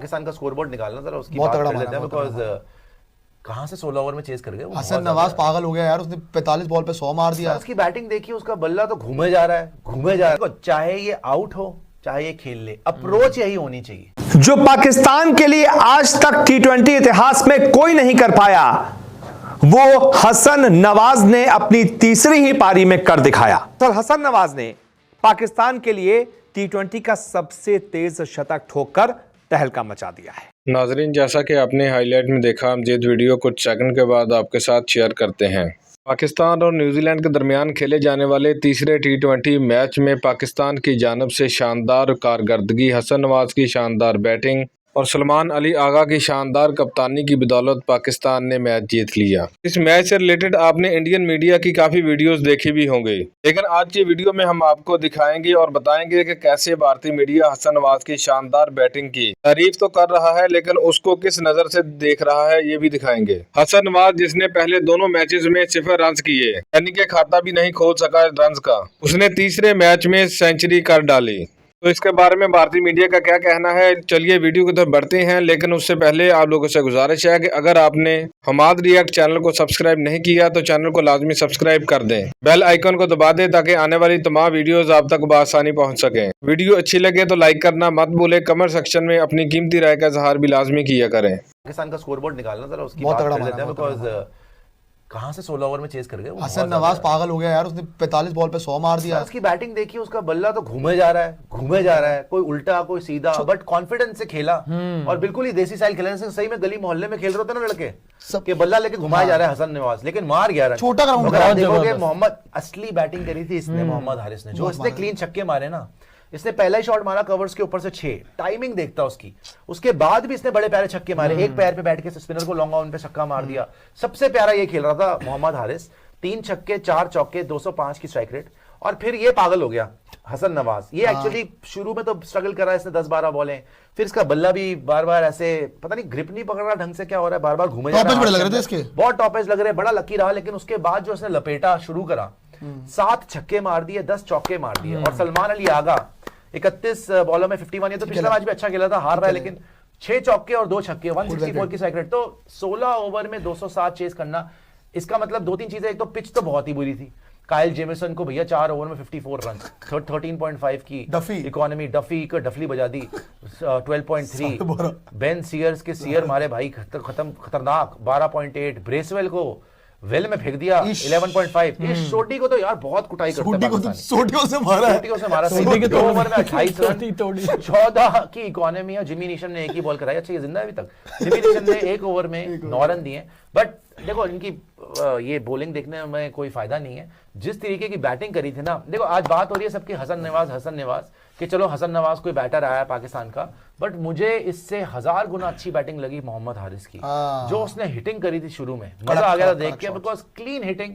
पाकिस्तान का स्कोरबोर्ड निकालना जरा, उसकी बहुत बात तगड़ा कर लेते हैं मारा, बिकॉज कहां से 16 ओवर में चेस कर गए वो। हसन नवाज पागल हो गया यार, उसने 45 बॉल पे 100 मार दिया। उसकी बैटिंग देखिए, उसका बल्ला तो घूमे जा रहा है, घूमे जा रहा है। चाहे ये आउट हो चाहे ये खेल ले, अप्रोच यही होनी चाहिए जो पाकिस्तान के लिए आज तक T20 इतिहास में कोई नहीं कर पाया, वो हसन नवाज ने अपनी तीसरी ही पारी में कर दिखाया। तो हसन नवाज ने पाकिस्तान के लिए T20 का सबसे तेज शतक ठोककर तहलका मचा दिया है। नाजरीन, जैसा कि आपने हाईलाइट में देखा, हम ये वीडियो कुछ सेकंड के बाद आपके साथ शेयर करते हैं। पाकिस्तान और न्यूजीलैंड के दरमियान खेले जाने वाले तीसरे T20 मैच में पाकिस्तान की जानिब से शानदार कारकर्दगी, हसन नवाज की शानदार बैटिंग और सलमान अली आगा की शानदार कप्तानी की बदौलत पाकिस्तान ने मैच जीत लिया। इस मैच से रिलेटेड आपने इंडियन मीडिया की काफ़ी वीडियोस देखी भी होंगी, लेकिन आज की वीडियो में हम आपको दिखाएंगे और बताएंगे कि कैसे भारतीय मीडिया हसन नवाज की शानदार बैटिंग की तारीफ तो कर रहा है, लेकिन उसको किस नज़र से देख रहा है ये भी दिखाएंगे। हसन नवाज, जिसने पहले दोनों मैचेस में 0 रन किए, यानी कि खाता भी नहीं खोल सका रन का, उसने तीसरे मैच में सेंचुरी कर डाली। तो इसके बारे में भारतीय मीडिया का क्या कहना है, चलिए वीडियो की तरफ बढ़ते हैं। लेकिन उससे पहले आप लोगों से गुजारिश है कि अगर आपने हमाद रिएक्ट चैनल को सब्सक्राइब नहीं किया तो चैनल को लाजमी सब्सक्राइब कर दें, बेल आइकन को दबा दें ताकि आने वाली तमाम वीडियोस आप तक बआसानी पहुंच सकें। वीडियो अच्छी लगे तो लाइक करना मत भूलें। कमेंट सेक्शन में अपनी कीमती राय का इजहार भी लाजमी किया करें। पाकिस्तान का स्कोरबोर्ड निकालना जरा, उसकी बहुत बात तगड़ा कर लेते हैं मारा, बिकॉज कहां से 16 ओवर में चेस कर गए वो। हसन नवाज पागल हो गया यार, उसने 45 बॉल पे 100 मार दिया। उसकी बैटिंग देखिए, उसका बल्ला तो घूमे जा रहा है, घूमे जा रहा है, कोई उल्टा कोई सीधा, बट कॉन्फिडेंस से खेला और बिल्कुल ही देसी स्टाइल खेलने से। सही में गली मोहल्ले में खेल रहे होते ना लड़के सब के, बल्ला लेके घुमाया जा रहा है हसन नवाज, लेकिन मार गया रन। छोटा ग्राउंड, अगर आप देखोगे मोहम्मद असली बैटिंग करी थी इसने, मोहम्मद हारिस ने, जो इसने क्लीन छक्के मारे ना, इसने पहला ही शॉट मारा कवर्स के ऊपर से 6, टाइमिंग देखता उसकी, उसके बाद भी इसने बड़े प्यारे छक्के मारे। एक पैर पे बैठ के स्पिनर को लॉन्ग ऑन पे छक्का मार दिया। सबसे प्यारा ये खेल रहा था मोहम्मद हारिस, 3 छक्के 4 चौके, 205 की स्ट्राइक रेट। और फिर ये पागल हो गया हसन नवाज। ये एक्चुअली शुरू में तो स्ट्रगल कर रहा है इसने 10-12 बॉलें, फिर इसका बल्ला भी बार बार ऐसे पता नहीं ग्रिप नहीं पकड़ रहा ढंग से, क्या हो रहा है, बार बार घूमे जा रहा है। बड़े लग रहे थे इसके, बहुत टॉपेज लग रहे, बड़ा लकी रहा। लेकिन उसके बाद जो उसने लपेटा शुरू करा, 7 छक्के मार दिए, 10 चौके मार दिए। और सलमान अली आगा 31 बॉलों में 51, ये तो पिछला मैच भी अच्छा खेला था, हार रहा है, लेकिन 6 चौके और 2 छक्के, 164 की स्ट्राइक रेट। तो 16 ओवर में 207 चेस करना, इसका मतलब 2-3 चीजें। एक तो पिच तो बहुत ही बुरी थी, काइल जेमिसन को भैया 4 ओवर में 54 रन, 13.5 की इकोनॉमी, डफी को डफली बजा दी 12.3, बेन सीयर्स के सीयर मारे भाई खत्म, खतरनाक 12.8, ब्रेसवेल को वेल में फेंक दिया 11.5। इस सोटी को तो यार बहुत कुटाई करता है, सोटियों से मारा, 2 ओवर में 28 रन, 14 की इकोनॉमी है। जिमी नीशम ने एक ही बॉल कराई, अच्छा ये जिंदा है अभी तक। जिमी नीशम ने 1 ओवर में 9 रन दिए। बट देखो इनकी ये बॉलिंग देखने में कोई फायदा नहीं है, जिस तरीके की बैटिंग करी थी ना। देखो आज बात हो रही है सबकी हसन नवाज कि चलो हसन नवाज कोई बैटर आया पाकिस्तान का, बट मुझे इससे 1000 गुना अच्छी बैटिंग लगी मोहम्मद हारिस की। जो उसने हिटिंग करी थी शुरू में, मजा आ गया था देख के, because clean hitting,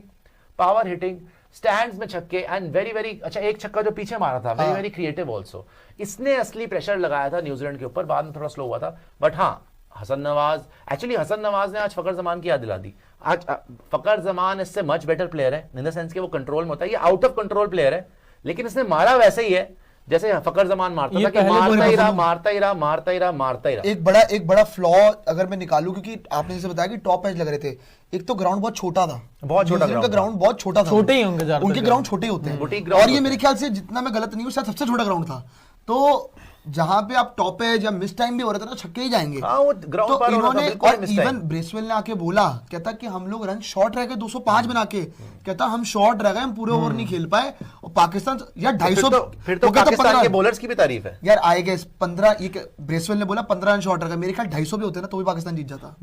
power hitting, stands में छक्के एंड वेरी वेरी अच्छा। एक छक्का जो पीछे मारा था, वेरी वेरी क्रिएटिव ऑल्सो। इसने असली प्रेशर लगाया था न्यूजीलैंड के ऊपर, बाद में थोड़ा स्लो हुआ था। बट हाँ, हसन नवाज ने आज फकर जमान की याद दिला दी। आज फकर जमान इससे मच बेटर प्लेयर है, इन द सेंस कि वो कंट्रोल में होता है, ये आउट ऑफ कंट्रोल प्लेयर है, लेकिन इसने मारा वैसे ही है जैसे फकर जमान मारता था, कि मारता ही रहा। एक बड़ा फ्लॉ अगर मैं निकालूं, क्योंकि आपने जैसे बताया कि टॉप एज लग रहे थे, एक तो ग्राउंड बहुत छोटा था, ग्राउंड बहुत छोटा था, छोटे ही होंगे, उनके ग्राउंड छोटे होते हैं। और ये मेरे ख्याल से, जितना मैं गलत नहीं हूँ, शायद सबसे छोटा ग्राउंड था। तो जहां पे आप टॉप एज या मिस टाइम भी हो रहा था ना, छक्के ही जाएंगे। वो ग्राउंड तो पर इन्होंने, और इवन ब्रेसवेल ने आके बोला, कहता कि हम लोग रन शॉर्ट रह गए 205 बना के, कहता हम शॉर्ट रह गए, हम पूरे ओवर नहीं खेल पाए। और पाकिस्तान यार 250, फिर तो पाकिस्तान के बॉलर्स की भी तारीफ है यार। आए गए 15, ये ब्रेसवेल ने बोला 15 रन शॉर्ट रह गए, मेरे ख्याल 250 भी होते ना तो भी पाकिस्तान जीत जाता,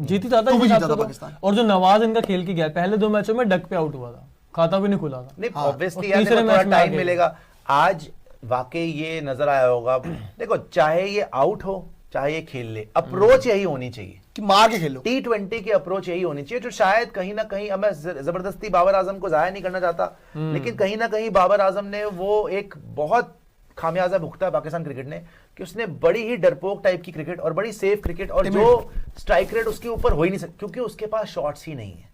पाकिस्तान। और जो नवाज इनका खेल के गया, पहले 2 मैचों में डक पे आउट हुआ था, खाता भी नहीं खुला था। नहीं, ऑब्वियसली यार थोड़ा टाइम मिलेगा। आज वाकई ये नजर आया होगा। देखो चाहे ये आउट हो चाहे ये खेल ले, अप्रोच यही होनी चाहिए कि मार के खेलो। T20 की अप्रोच यही होनी चाहिए, जो शायद कहीं ना कहीं, अब मैं जबरदस्ती बाबर आजम को जाया नहीं करना चाहता, लेकिन कहीं ना कहीं बाबर आजम ने वो एक बहुत खामियाजा भुगता है पाकिस्तान क्रिकेट ने, कि उसने बड़ी ही डरपोक टाइप की क्रिकेट और बड़ी सेफ क्रिकेट, और जो स्ट्राइक रेट उसके ऊपर हो ही नहीं सकती, क्योंकि उसके पास शॉट्स ही नहीं है।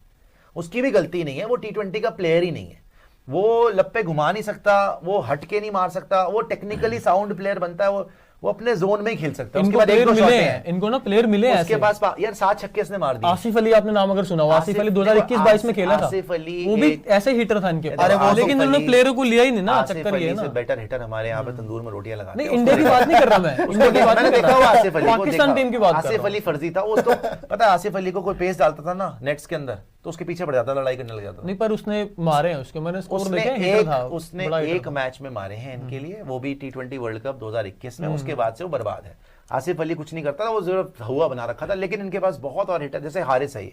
उसकी भी गलती नहीं है, वो T20 का प्लेयर ही नहीं है, वो लप्पे घुमा नहीं सकता, वो हटके नहीं मार सकता, वो टेक्निकली साउंड प्लेयर बनता है, वो अपने जोन में ही खेल सकता है। उसके इनको बाद एक प्लेयर दो मिले शॉट हैं, इनको ना प्लेयर मिले हैं उसके ऐसे। पास यार 7 छक्के इसने मार दिए। आसिफ अली आपने नाम अगर सुना हो, आसिफ अली 2021-22 में खेला था, आसिफ अली वो भी ऐसे ही हिटर था इनके पास। अरे वो लेकिन उन्होंने प्लेयरों को लिया ही नहीं ना, चक्कर ये है ना। बेटर हिटर हमारे यहाँ पे तंदूर में रोटियां लगाते नहीं, इंडिया की बात नहीं कर रहा मैं, इंडिया की बात नहीं कर रहा, आसिफ अली पाकिस्तान टीम की बात कर रहा आसिफ हूं। अली फर्जी था वो तो। पता है आसिफ अली को कोई पेस डालता था ना नेट्स के अंदर तो उसके पीछे पड़ जाता, लड़ाई करने लग जाता। नहीं पर उसने मारे हैं उसके, मैंने स्कोर उसने देखे हैं, हिटर था, उसने बड़ा हिटर एक था। मैच में मारे हैं इनके लिए, वो भी T20 वर्ल्ड कप 2021 में। उसके बाद से वो बर्बाद है। आसिफ अली कुछ नहीं करता था, वो जरूर हुआ बना रखा था। लेकिन इनके पास बहुत और हिटर, जैसे हारिस है,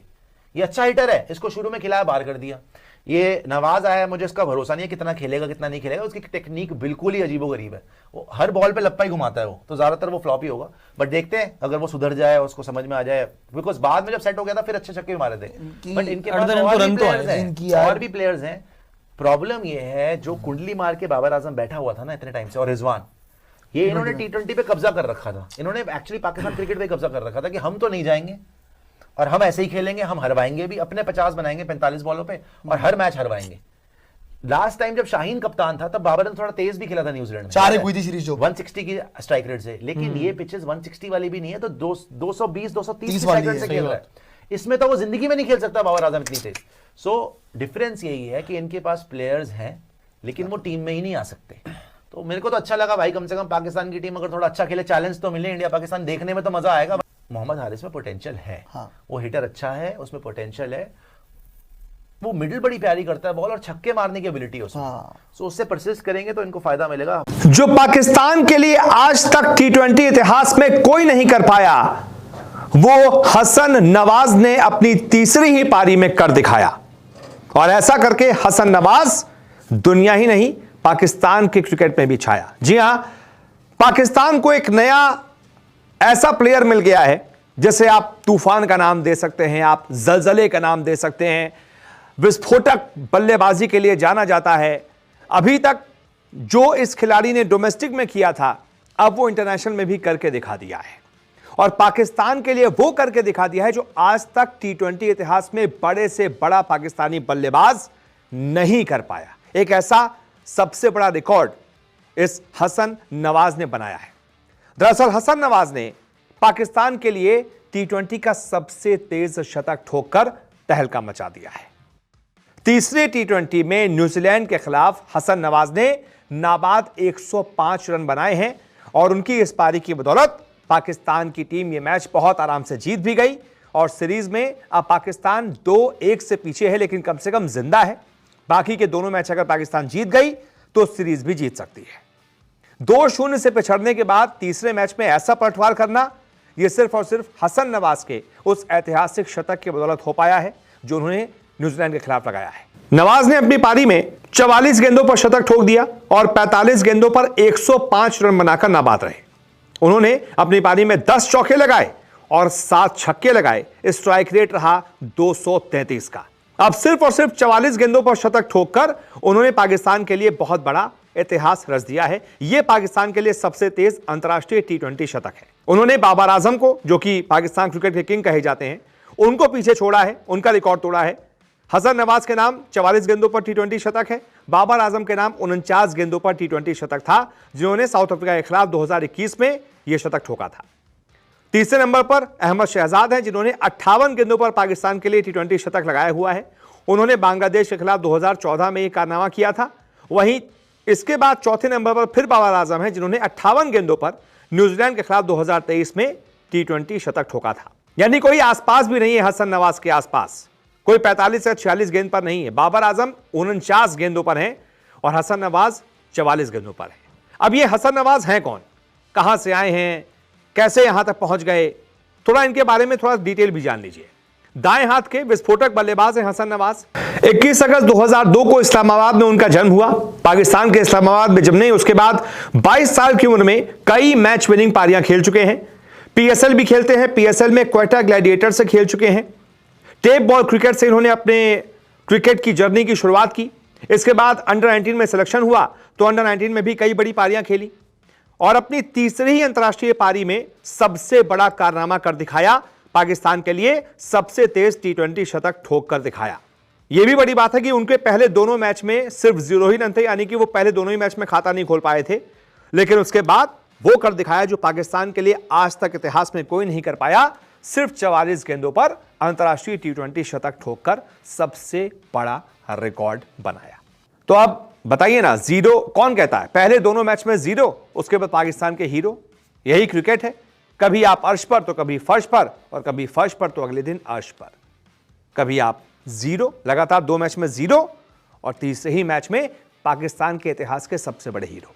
ये अच्छा हिटर है, इसको शुरू में खिलाया बाहर कर दिया। ये नवाज आया है, मुझे इसका भरोसा नहीं है कितना खेलेगा कितना नहीं खेलेगा। उसकी टेक्निक बिल्कुल ही अजीबोगरीब है, वो हर बॉल पे लप्पा ही घुमाता है वो, तो ज्यादातर वो फ्लॉप ही होगा। बट देखते हैं अगर वो सुधर जाए, उसको समझ में आ जाए, बिकॉज बाद में जब सेट हो गया था फिर अच्छे छक्के मारे थे। बट इनके पास और भी प्लेयर्स हैं। प्रॉब्लम ये है जो कुंडली मार के बाबर आजम बैठा हुआ था ना इतने टाइम से, और रिजवान, ये इन्होंने T20 पे कब्जा कर रखा था। इन्होंने एक्चुअली पाकिस्तान क्रिकेट पे कब्जा कर रखा था कि हम तो नहीं जाएंगे और हम ऐसे ही खेलेंगे, हम हरवाएंगे भी, अपने 50 बनाएंगे 45 बॉलों पे और हर मैच हरवाएंगे। लास्ट टाइम जब शाहीन कप्तान था तब बाबर ने थोड़ा तेज भी खेला था न्यूजीलैंड में, 4 हुई थी सीरीज जो 160 की स्ट्राइक रेट से। लेकिन ये पिचेस 160 वाली भी नहीं है, तो 220 230 की वाली स्ट्राइक रेट है, से खेल रहा है। इसमें तो वो जिंदगी में नहीं खेल सकता बाबर आजम इतनी तेज। सो डिफरेंस यही है कि इनके पास प्लेयर्स हैं लेकिन वो टीम में ही नहीं आ सकते। तो मेरे को तो अच्छा लगा भाई, कम से कम पाकिस्तान की टीम अगर थोड़ा अच्छा खेले, चैलेंज तो मिले, इंडिया पाकिस्तान देखने में तो मजा आएगा। मोहम्मद हारिस में पोटेंशियल है, हाँ। वो हिटर अच्छा है, उसमें पोटेंशियल है, वो मिडिल बड़ी प्यारी करता है बॉल और छक्के मारने की एबिलिटी है उसमें। हाँ। सो उससे परसिस्ट करेंगे तो इनको फायदा मिलेगा। जो पाकिस्तान के लिए आज तक T20 इतिहास में कोई नहीं कर पाया, वो हसन नवाज ने अपनी तीसरी ही पारी में कर दिखाया। और ऐसा करके हसन नवाज दुनिया ही नहीं पाकिस्तान के क्रिकेट में भी छाया। जी हां, पाकिस्तान को एक नया ऐसा प्लेयर मिल गया है, जैसे आप तूफान का नाम दे सकते हैं, आप जलजले का नाम दे सकते हैं, विस्फोटक बल्लेबाजी के लिए जाना जाता है। अभी तक जो इस खिलाड़ी ने डोमेस्टिक में किया था, अब वो इंटरनेशनल में भी करके दिखा दिया है। और पाकिस्तान के लिए वो करके दिखा दिया है जो आज तक T20 इतिहास में बड़े से बड़ा पाकिस्तानी बल्लेबाज नहीं कर पाया। एक ऐसा सबसे बड़ा रिकॉर्ड इस हसन नवाज ने बनाया है। दरअसल हसन नवाज ने पाकिस्तान के लिए T20 का सबसे तेज शतक ठोककर तहलका मचा दिया है। तीसरे T20 में न्यूजीलैंड के खिलाफ हसन नवाज ने नाबाद 105 रन बनाए हैं और उनकी इस पारी की बदौलत पाकिस्तान की टीम ये मैच बहुत आराम से जीत भी गई और सीरीज में अब पाकिस्तान 2-1 से पीछे है, लेकिन कम से कम जिंदा है। बाकी के दोनों मैच अगर पाकिस्तान जीत गई तो सीरीज भी जीत सकती है। 2-0 से पिछड़ने के बाद तीसरे मैच में ऐसा पलटवार करना, यह सिर्फ और सिर्फ हसन नवाज के उस ऐतिहासिक शतक की बदौलत हो पाया है जो उन्होंने न्यूजीलैंड के खिलाफ लगाया है। नवाज ने अपनी पारी में 44 गेंदों पर शतक ठोक दिया और 45 गेंदों पर 105 रन बनाकर नाबाद रहे। उन्होंने अपनी पारी में 10 चौके लगाए और 7 छक्के लगाए। स्ट्राइक रेट रहा 233 का। अब सिर्फ और सिर्फ 44 गेंदों पर शतक ठोककर उन्होंने पाकिस्तान के लिए बहुत बड़ा इतिहास रच दिया है। यह पाकिस्तान के लिए सबसे तेज अंतर्राष्ट्रीय T20 शतक है। उन्होंने बाबर आजम को, जो कि पाकिस्तान क्रिकेट के किंग कहे जाते हैं, उनको पीछे छोड़ा है, उनका रिकॉर्ड तोड़ा है। हसन नवाज के नाम 44 गेंदों पर T20 शतक है। बाबर आजम के नाम 49 गेंदों पर T20 शतक था, जिन्होंने साउथ अफ्रीका के खिलाफ 2021 में यह शतक ठोका था। तीसरे नंबर पर अहमद शहजाद हैं, जिन्होंने 58 गेंदों पर पाकिस्तान के लिए T20 शतक लगाया हुआ है। उन्होंने बांग्लादेश के खिलाफ 2014 में यह कारनामा किया था। वहीं इसके बाद चौथे नंबर पर फिर बाबर आजम हैं, जिन्होंने 58 गेंदों पर न्यूजीलैंड के खिलाफ 2023 में T20 शतक ठोका था। यानी कोई आसपास भी नहीं है हसन नवाज के आसपास, कोई 45 या 46 गेंद पर नहीं है। बाबर आजम 49 गेंदों पर हैं और हसन नवाज 44 गेंदों पर है। अब ये हसन नवाज हैं कौन, कहां से आए हैं, कैसे यहां तक पहुंच गए, थोड़ा इनके बारे में थोड़ा डिटेल भी जान लीजिए। दाएं हाथ के विस्फोटक बल्लेबाज हैं हसन नवाज। 21 अगस्त 2002 को इस्लामाबाद में उनका जन्म हुआ। पाकिस्तान के इस्लामाबाद में जन्मने उसके बाद 22 साल की उम्र में कई मैच विनिंग पारियां खेल चुके हैं। PSL भी खेलते हैं। PSL में क्वेटा ग्लैडिएटर से खेल चुके हैं। टेप बॉल क्रिकेट से इन्होंने अपने क्रिकेट की जर्नी की शुरुआत की। इसके बाद अंडर 19 में सिलेक्शन हुआ तो अंडर 19 में भी कई बड़ी पारियां खेली और अपनी तीसरी ही अंतर्राष्ट्रीय पारी में सबसे बड़ा कारनामा कर दिखाया। पाकिस्तान के लिए सबसे तेज T20 शतक ठोक कर दिखाया। यह भी बड़ी बात है कि उनके पहले दोनों मैच में सिर्फ 0 ही रन थे, यानी कि वो पहले दोनों ही मैच में खाता नहीं खोल पाए थे। लेकिन उसके बाद वो कर दिखाया जो पाकिस्तान के लिए आज तक इतिहास में कोई नहीं कर पाया। सिर्फ 44 गेंदों पर अंतर्राष्ट्रीय टी20 शतक ठोककर सबसे बड़ा रिकॉर्ड बनाया। तो अब बताइए ना, जीरो कौन कहता है? पहले दोनों मैच में जीरो, उसके बाद पाकिस्तान के हीरो। यही क्रिकेट है, कभी आप अर्श पर तो कभी फर्श पर, और कभी फर्श पर तो अगले दिन अर्श पर। कभी आप जीरो, लगातार 2 मैच में जीरो, और तीसरे ही मैच में पाकिस्तान के इतिहास के सबसे बड़े हीरो।